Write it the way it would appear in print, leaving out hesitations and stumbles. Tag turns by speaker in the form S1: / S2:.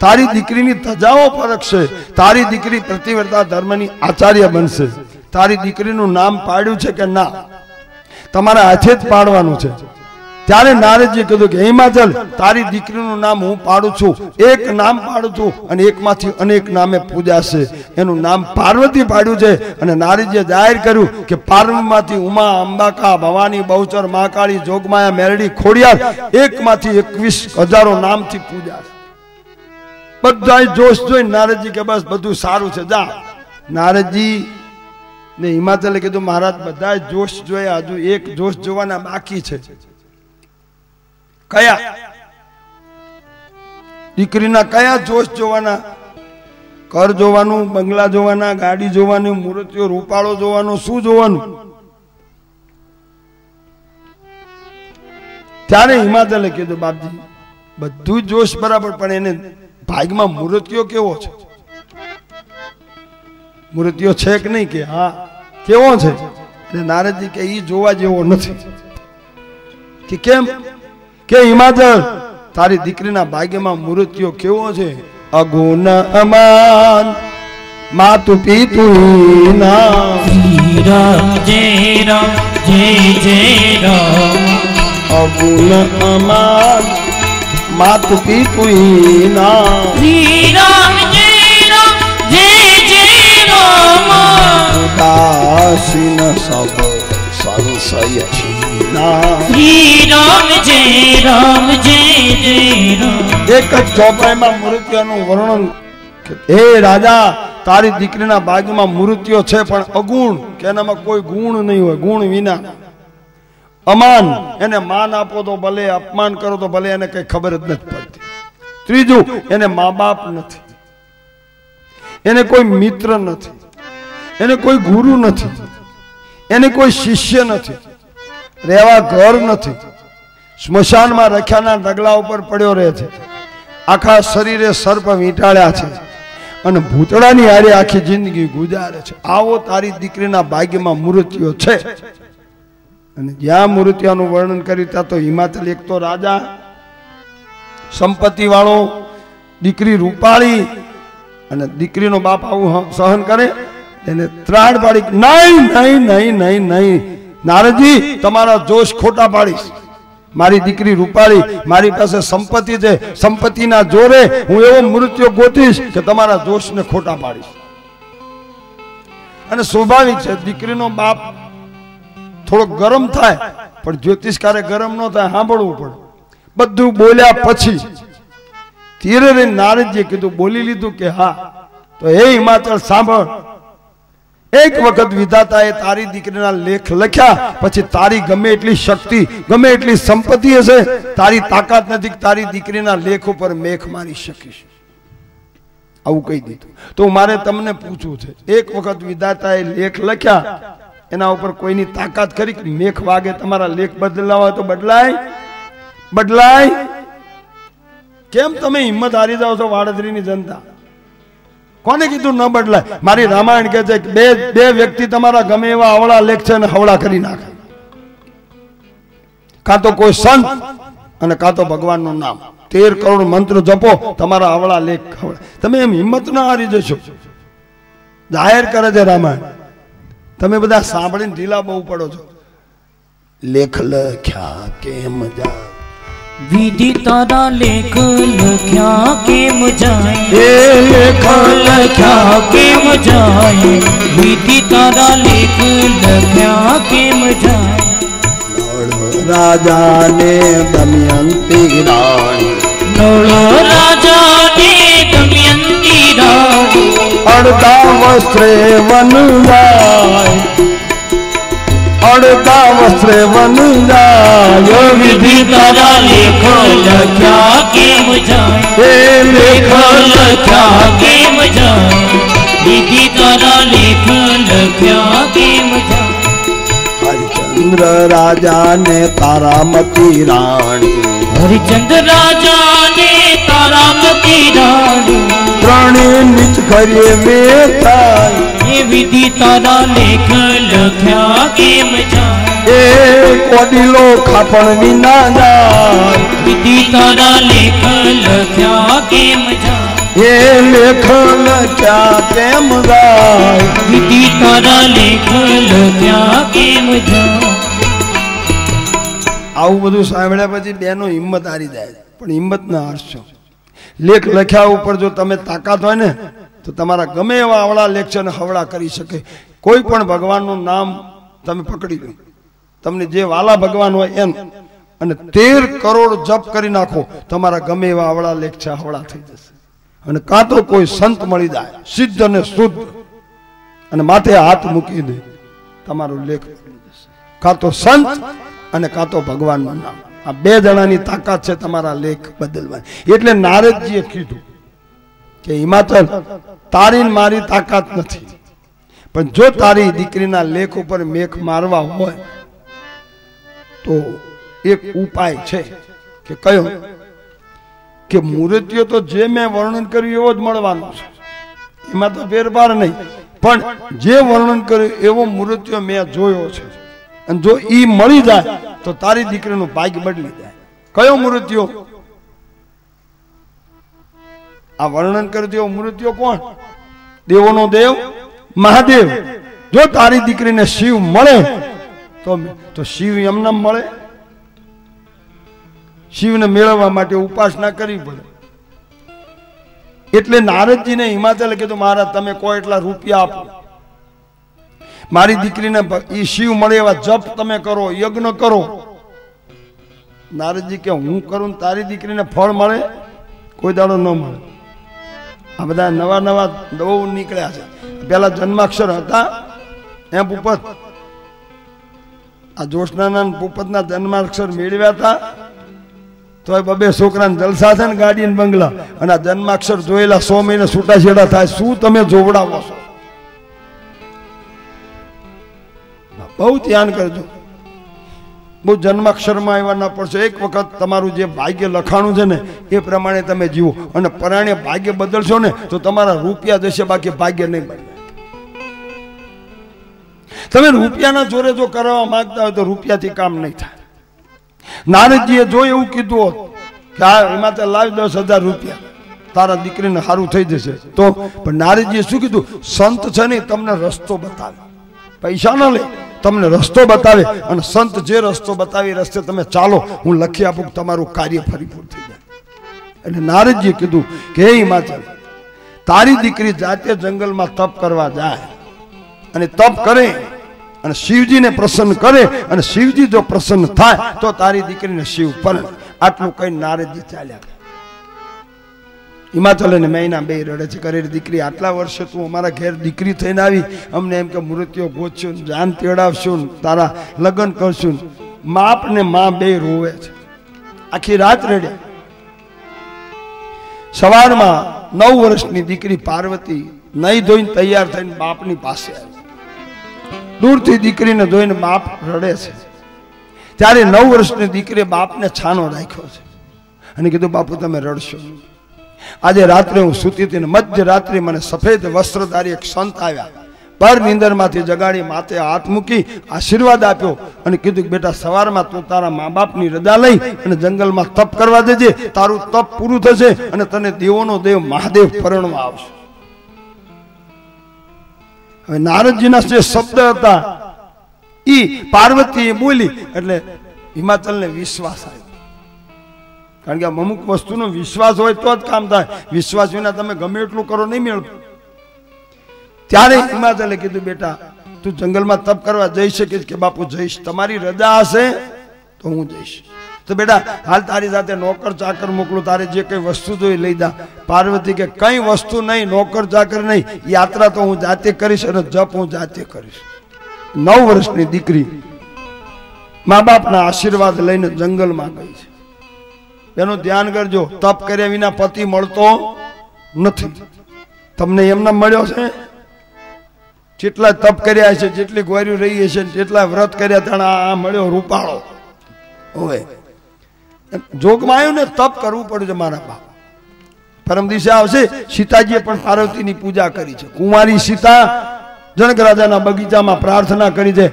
S1: તારી દીકરીની ધજાઓ પરખશે, તારી દીકરી પ્રતિવ્રતા ધર્મની આચાર્ય બનશે. તારી દીકરીનું નામ પાડ્યું છે કે ના? તમારા હાથે જ પાડવાનું છે. ત્યારે નારદજી કીધું કે હિમાચલ, તારી દીકરીનું નામ હું પાડું છું, એક નામ પાડું છું અને એકમાંથી અનેક નામે પૂજાશે. એનું નામ પાર્વતી પાડ્યું છે. અને નારદજીએ જાહેર કર્યું કે પાર્વતીમાંથી ઉમા, અંબાકા, ભવાની, બહુચર, મહાકાળી, જોગમાયા, મેરડી, ખોડિયાર એકમાંથી 21,000 નામથી પૂજાશે. બધા જોશ જોઈ નારદજી કે બસ બધું સારું છે, જા. નારદજી ને હિમાચલે કીધું મહારાજ બધા જોશ જોયા, હજુ એક જોશ જોવાના બાકી છે. કયા? દીકરીના કયા જોશ જોવાના? ઘર જોવાનું, બંગલા જોવાના, ગાડી જોવાની, મૂર્તિઓ, રૂપાળો જોવાનો, શું જોવાનું? ત્યારે હિમાચલે કીધું બાપજી બધું જોશ બરાબર, પણ એને ભાગમાં મૂર્તિઓ કેવો છે? મૂર્તિઓ છે કે નહીં? કે હા. કેવો છે? એટલે નારદજી કે ઈ જોવા જેવો નથી. કે કેમ? કે હિમાચલ, તારી દીકરીના ભાગ્યમાં મૂર્તિઓ કેવો છે? અગુણ અમાન માતુ પિતુ ના.
S2: રામ જય રામ જય જય રામ.
S1: અગુણ અમાન માતુ પિતુ ના.
S2: રામ જય રામ જય જય રામ.
S1: ઉદાસીન સબ સંશય છીના.
S2: રામ જય રામ જય જય રામ.
S1: એક જ ચોપાઈમાં મૂર્તિઓનું વર્ણન કે હે રાજા, તારી દીકરીના ભાગ્યમાં મૂર્તિઓ છે પણ અગુણ, કે એનામાં કોઈ ગુણ નહીં હોય, ગુણ વિના. અમાન, એને માન આપો તો ભલે, અપમાન કરો તો ભલે, એને કઈ ખબર જ નથી પડતી. ત્રીજું, એને મા બાપ નથી, એને કોઈ મિત્ર નથી, એને કોઈ ગુરુ નથી, એને કોઈ શિષ્ય નથી, રહેવા ઘર નથી, સ્મશાનમાં રખ્યાના ડગલા ઉપર પડ્યો રહે છે, આખા શરીરે સર્પ વીંટાળ્યા છે અને ભૂતળાની હારે આખી જિંદગી ગુજારે છે. આવો તારી દીકરીના ભાગ્યમાં મૂર્તિઓ છે. અને જ્યાં મૂર્તિઓનું વર્ણન કર્યું ત્યાં તો હિમાચલ એક તો રાજા, સંપત્તિ વાળો, દીકરી રૂપાળી, અને દીકરીનો બાપ આવું સહન કરે, એને ત્રાડ પાડી. નહીં નહીં નહીં નહીં નહીં નારદજી, તમારા જોશ ખોટા પાડીશ. મારી દીકરી રૂપાળી, મારી પાસે સંપત્તિ છે, સંપત્તિના જોરે હું એવો મૃત્યુ ગોતીશ કે તમારા જોશને ખોટા પાડીશ. અને સ્વાભાવિક છે, દીકરીનો બાપ થોડો ગરમ થાય, પણ જ્યોતિષકારે ગરમ ન થાય, સાંભળવું પડે. બધું બોલ્યા પછી ધીરે નારદજીએ કીધું, બોલી લીધું કે હા? તો હે હિમાચલ સાંભળ, એક વખત વિધાતાએ તારી દીકરીના લેખ લખ્યા પછી તારી ગમે એટલી શક્તિ, ગમે એટલી સંપત્તિ હશે, તારી તાકાત નથી કે તારી દીકરીના લેખ ઉપર મેખ મારી શકીશ. આવું કહી દીધું. તો મારે તમને પૂછવું છે, એક વખત વિધાતાએ લેખ લખ્યા, એના ઉપર કોઈની તાકાત ખરી કે મેખ વાગે? તમારા લેખ બદલાવા તો બદલાય? બદલાય? કેમ તમે હિંમત હારી જાઓ છો વાડદરીની જનતા? કોને કીધું ન બદલાય? મારી રામાયણ કહે છે કે બે વ્યક્તિ તમારા ગમે એવા અવળા લેખ છે અને હવળા કરી નાખે. કાં તો કોઈ સંત અને કાં તો ભગવાનનું નામ. 13 કરોડ મંત્ર જપો, તમારા અવળા લેખ હવળા. તમે એમ હિંમત ના હારી જશો. જાહેર કરે છે રામાયણ. તમે બધા સાંભળીને ઢીલા બહુ પડો છો. લેખ લખ્યા કેમ જાય,
S2: વિધિ તારા લેખ લખ્યા કેમ જાય,
S1: એ લેખ
S2: લખ્યા કેમ જાય, વિધિ તારા લેખ લખ્યા કેમ જાય.
S1: રાજાને દમયંતી રાણી,
S2: નળ રાજાને દમયંતી રાણી,
S1: અડધા વસ્ત્રે વન જાય, અડધા વસ્ત્રે વન જાય,
S2: વિધિ તારા લેખ લખ્યા કેમ જાય,
S1: એ લેખ
S2: લખ્યા કેમ જાય, વિધિ તારા લેખ લખ્યા કેમ જાય.
S1: હરિચંદ્ર રાજાને તારામતી રાણી,
S2: હરિચંદ્ર રાજાને તારામતી રાણી,
S1: ત્રણે નીચ કરીએ વેતાય,
S2: એ વિધિ તારા લેખ લખ્યા કેમ જાય,
S1: એ કોડીલો ખાપણ વિના જાય,
S2: વિધિ તારા લેખ લખ્યા કેમ જાય.
S1: એ લેખ લખ્યા કેમ જાય
S2: વિધિ તારા લેખ લખ્યા કેમ જાય
S1: આવું બધું સાંભળ્યા પછી બેનો હિંમત હારી જાય પણ હિંમત ના હારશો લેખ લખ્યા ઉપર જો તમે તાકાત હોય ને તો તમારા ગમે એવા આવડા લેક્ચર હવળા કરી શકે કોઈ પણ ભગવાનનું નામ તમે પકડી લો તમને જે વાલા ભગવાન હોય એમ અને 13 કરોડ જપ કરી નાખો તમારા ગમે એવા આવડા લેક્ચર હવળા થઈ જશે અને કાં તો કોઈ સંત મળી જાય સિદ્ધ અને શુદ્ધ અને માથે હાથ મૂકી દે તમારો લેખ કાં તો સંત અને કાં તો ભગવાનનું નામ આ બે જણાની તાકાત છે તમારા લેખ બદલવાની એટલે નારદજીએ કીધું કે હિમાચલ તારી મારી તાકાત નથી પણ જો તારી દીકરીના લેખ ઉપર મેખ મારવા હોય તો એક ઉપાય છે કે કયો કે મૂર્તિઓ તો જે મેં વર્ણન કર્યું એવો જ મળવાનો છે એમાં તો ફેરફાર નહીં પણ જે વર્ણન કર્યું એવો મૂર્તિઓ મેં જોયો છે અને જો ઈ મળી જાય તો તારી દીકરીનું ભાગ્ય બદલી જાય કયો મૂર્તિઓ આ વર્ણન કરી દેવો મૂર્તિઓ કોણ દેવોનો દેવ મહાદેવ જો તારી દીકરીને શિવ મળે તો શિવ એમને મળે શિવને મેળવવા માટે ઉપાસના કરવી પડે એટલે નારદજીને હિમાચલે કીધું મહારાજ તમે કોઈ એટલા રૂપિયા આપો મારી દીકરીને એ શિવ મળે એવા જપ તમે કરો યજ્ઞ કરો નારદજી કે હું કરું તારી દીકરીને ફળ મળે કોઈ દાડો ન મળે આ બધા નવા નવા દવો નીકળ્યા છે પેલા જન્માક્ષર હતા એમ ભૂપત આ જોશનાના ભૂપતના જન્માક્ષર મેળવ્યા હતા તો બબે છોકરાને જલસા છે ને ગાડી ને બંગલા અને આ જન્માક્ષર જોયેલા 100 મહિને છૂટાછેડા થાય શું તમે જોવડાવો છો બહુ ધ્યાન કરજો બહુ જન્માક્ષરમાં એવા ના પડશે એક વખત તમારું જે ભાગ્ય લખાણું છે ને એ પ્રમાણે તમે જીવો અને પરાણે ભાગ્ય બદલશો ને તો તમારા રૂપિયા જશે બાકી ભાગ્ય નહીં બદલે તમે રૂપિયાના જોરે જો કરવા માંગતા હોય તો રૂપિયાથી કામ નહીં થાય નારદજીએ જો એવું કીધું હોત કે આ એમાં તો લાવી 10,000 રૂપિયા તારા દીકરીને સારું થઈ જશે તો પણ નારદજીએ શું કીધું સંત છે ને તમને રસ્તો બતાવે પૈસા ન લે તમને રસ્તો બતાવે અને સંત જે રસ્તો બતાવી રસ્તે તમે ચાલો હું લખી આપું તમારું કાર્ય ફરીપૂર્ણ થઈ જાય એટલે નારદજીએ કીધું કે હે હિમાચલ તારી દીકરી જાતે જંગલમાં તપ કરવા જાય અને તપ કરે અને શિવજીને પ્રસન્ન કરે અને શિવજી જો પ્રસન્ન થાય તો તારી દીકરીને શિવ પરણે આટલું કઈ નારદજી ચાલ્યા હિમાચલ અને મહિના બે રડે છે કરે દીકરી આટલા વર્ષે તું અમારા ઘેર દીકરી થઈને આવી અમને એમ કે મૂર્તિઓ ગોતશું જાન તેડાવશું તારા લગ્ન કરશું બાપ ને માં બે રોવે છે આખી રાત રડ્યા સવારમાં 9 વર્ષની દીકરી પાર્વતી નહીં ધોઈને તૈયાર થઈને બાપની પાસે આવી દૂરથી દીકરીને જોઈને બાપ રડે છે ત્યારે 9 વર્ષની દીકરીએ બાપને છાનો રાખ્યો છે અને કીધું બાપુ તમે રડશો આજે રાત્રે હું સૂતી હતી ને મધ્યરાત્રે મને સફેદ વસ્ત્રધારી એક સંત આવ્યા પર નીંદરમાંથી જગાડી માથે હાથ મૂકી આશીર્વાદ આપ્યો અને કીધું બેટા સવારમાં તું તારા મા બાપની રજા લઈ અને જંગલમાં તપ કરવા દેજે તારું તપ પૂરું થશે અને તને દેવોનો દેવ મહાદેવ પરણવા આવશે હવે નારદજીના જે શબ્દ હતા ઈ પાર્વતીએ બોલી એટલે હિમાચલને વિશ્વાસ આવ્યો કારણ કે અમુક વસ્તુનો વિશ્વાસ હોય તો જ કામ થાય વિશ્વાસ વિના તમે ગમે એટલું કરો નહીં મેળવો ત્યારે હિમાચલે કીધું બેટા તું જંગલમાં તપ કરવા જઈ શકીશ કે બાપુ જઈશ તમારી રજા હશે તો હું જઈશ તો બેટા હાલ તારી સાથે નોકર ચાકર મોકલું તારે જે કઈ વસ્તુ જોઈ લઈ જા પાર્વતી કે કઈ વસ્તુ નહીં નોકર ચાકર નહીં યાત્રા તો હું જાતે કરીશ અને જપ હું જાતે કરીશ 9 વર્ષની દીકરી મા બાપના આશીર્વાદ લઈને જંગલમાં ગઈ છે એનું ધ્યાન કરજો તપ કર્યા વિના પતિ મળતો નથી તમને એમના મળ્યો છે જેટલા તપ કર્યા છે જેટલી ગોર્યું રહી છે જેટલા વ્રત કર્યા ત્યાં આ મળ્યો રૂપાળો હવે જોગમાં આવ્યું ને તપ કરવું પડે છે મારા બાપ પરમ દિવસે આવશે સીતાજીએ પણ પાર્વતીની પૂજા કરી છે કુંવારી સીતા જનક રાજાના બગીચામાં પ્રાર્થના કરી છે